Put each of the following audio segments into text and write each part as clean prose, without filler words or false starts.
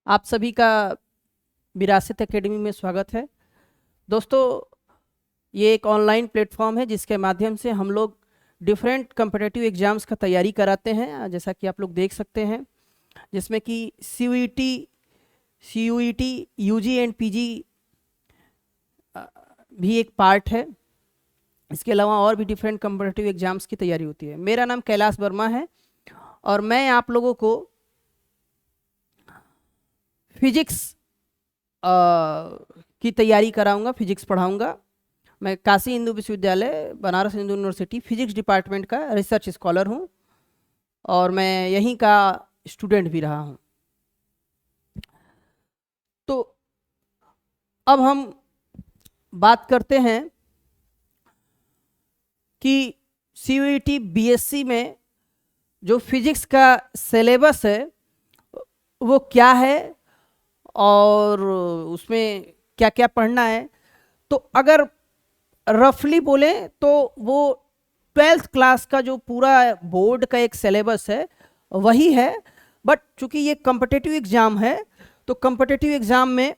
आप सभी का विरासत एकेडमी में स्वागत है। दोस्तों, ये एक ऑनलाइन प्लेटफॉर्म है जिसके माध्यम से हम लोग डिफरेंट कम्पिटिटिव एग्जाम्स का तैयारी कराते हैं, जैसा कि आप लोग देख सकते हैं, जिसमें कि C U E T UG and PG भी एक पार्ट है। इसके अलावा और भी डिफरेंट कम्पिटिटिव एग्जाम्स की तैयारी होती है। मेरा नाम कैलाश वर्मा है और मैं आप लोगों को फिजिक्स की तैयारी कराऊंगा, फिजिक्स पढ़ाऊंगा। मैं काशी हिंदू विश्वविद्यालय Banaras Hindu university physics department का रिसर्च स्कॉलर हूँ और मैं यहीं का स्टूडेंट भी रहा हूँ। तो अब हम बात करते हैं कि CUET BSc में जो फिजिक्स का सिलेबस है वो क्या है और उसमें क्या क्या पढ़ना है। तो अगर रफली बोले तो वो 12th क्लास का जो पूरा बोर्ड का एक सिलेबस है वही है। बट चूंकि ये कम्पिटिटिव एग्जाम है तो कम्पिटिटिव एग्जाम में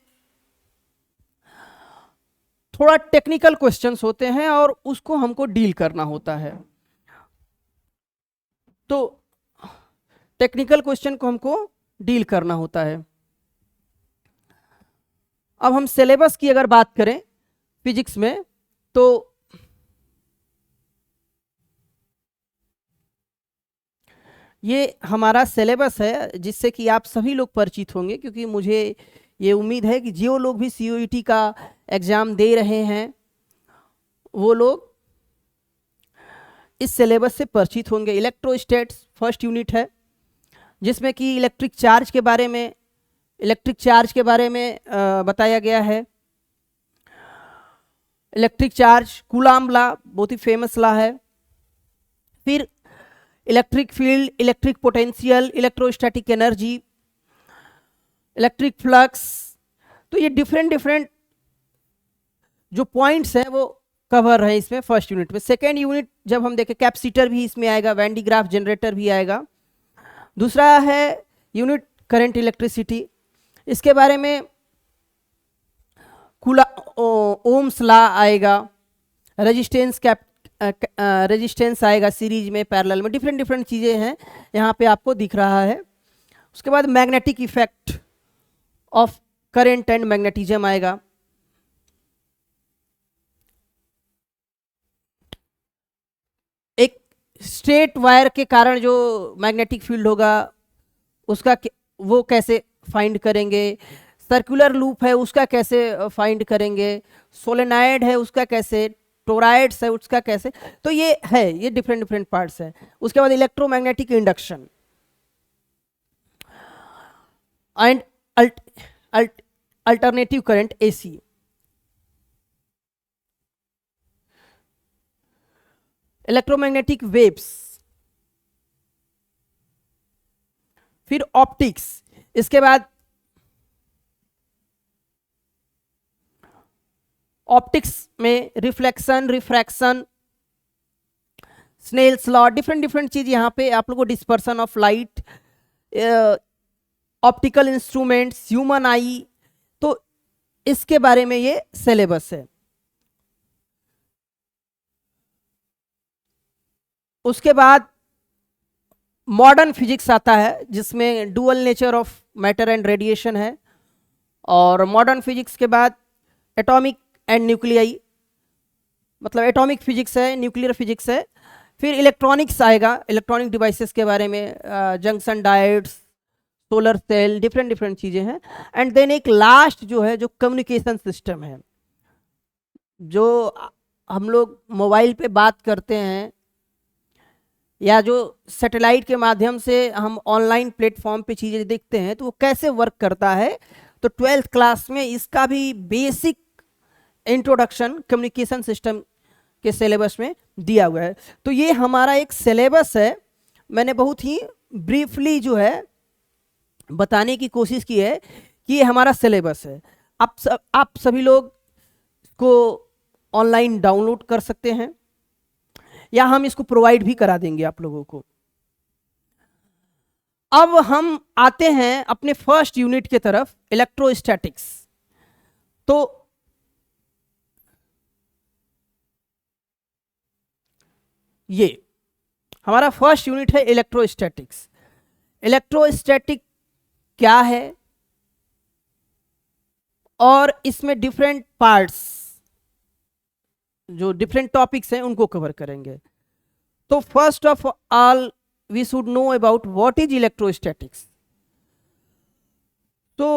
थोड़ा टेक्निकल क्वेश्चंस होते हैं और उसको हमको डील करना होता है। तो टेक्निकल क्वेश्चन को हमको डील करना होता है। अब हम सिलेबस की अगर बात करें फिजिक्स में तो ये हमारा सिलेबस है जिससे कि आप सभी लोग परिचित होंगे, क्योंकि मुझे ये उम्मीद है कि जो लोग भी CUET का एग्ज़ाम दे रहे हैं वो लोग इस सिलेबस से परिचित होंगे। इलेक्ट्रोस्टैट्स फर्स्ट यूनिट है जिसमें कि इलेक्ट्रिक चार्ज के बारे में बताया गया है। इलेक्ट्रिक चार्ज कूलाम्ब लॉ बहुत ही फेमस लॉ है। फिर electric field, electric potential, electrostatic energy, electric flux. तो ये डिफरेंट डिफरेंट जो पॉइंट्स हैं वो कवर है इसमें फर्स्ट यूनिट में। सेकेंड यूनिट जब हम देखें, कैपेसिटर भी इसमें आएगा, वैन डी ग्राफ जनरेटर भी आएगा। दूसरा है यूनिट करंट इलेक्ट्रिसिटी, इसके बारे में कूला ओम्स लॉ आएगा। रेजिस्टेंस आएगा सीरीज में, पैरेलल में, डिफरेंट डिफरेंट चीज़ें हैं यहाँ पे आपको दिख रहा है। उसके बाद magnetic effect of current and magnetism आएगा। एक स्ट्रेट वायर के कारण जो मैग्नेटिक फील्ड होगा उसका वो कैसे फाइंड करेंगे। सर्कुलर लूप है उसका कैसे फाइंड करेंगे। सोलेनाइड है उसका कैसे, टोराइड्स है उसका कैसे। तो ये है, ये डिफरेंट डिफरेंट पार्ट्स हैं। उसके बाद electromagnetic induction and alternative current AC। Electromagnetic waves, फिर ऑप्टिक्स। इसके बाद ऑप्टिक्स में reflection, refraction, Snell's law, different different चीज यहाँ पे आप लोगों को, dispersion of light, optical instruments, human eye. तो इसके बारे में ये सिलेबस है। उसके बाद मॉडर्न फिजिक्स आता है जिसमें dual nature of matter and radiation है। और मॉडर्न फिजिक्स के बाद एटॉमिक एंड न्यूक्लियाई, मतलब एटॉमिक फिजिक्स है, न्यूक्लियर फिजिक्स है। फिर इलेक्ट्रॉनिक्स आएगा, इलेक्ट्रॉनिक डिवाइसेस के बारे में, junction diodes, solar cell, different different चीज़ें हैं। एंड देन एक लास्ट जो है, जो कम्युनिकेशन सिस्टम है, जो हम लोग मोबाइल पे बात करते हैं या जो सैटेलाइट के माध्यम से हम ऑनलाइन प्लेटफॉर्म पे चीज़ें देखते हैं, तो वो कैसे वर्क करता है। तो 12th क्लास में इसका भी बेसिक इंट्रोडक्शन कम्युनिकेशन सिस्टम के सिलेबस में दिया हुआ है। तो ये हमारा एक सिलेबस है। मैंने बहुत ही ब्रीफली जो है बताने की कोशिश की है कि ये हमारा सिलेबस है। आप सभी लोग को ऑनलाइन डाउनलोड कर सकते हैं या हम इसको प्रोवाइड भी करा देंगे आप लोगों को। अब हम आते हैं अपने फर्स्ट यूनिट के तरफ, इलेक्ट्रोस्टैटिक्स। तो ये हमारा फर्स्ट यूनिट है इलेक्ट्रोस्टैटिक्स। इलेक्ट्रोस्टैटिक क्या है और इसमें डिफरेंट पार्ट्स, जो डिफरेंट टॉपिक्स हैं उनको कवर करेंगे। तो first of all we should know about what is electrostatics. तो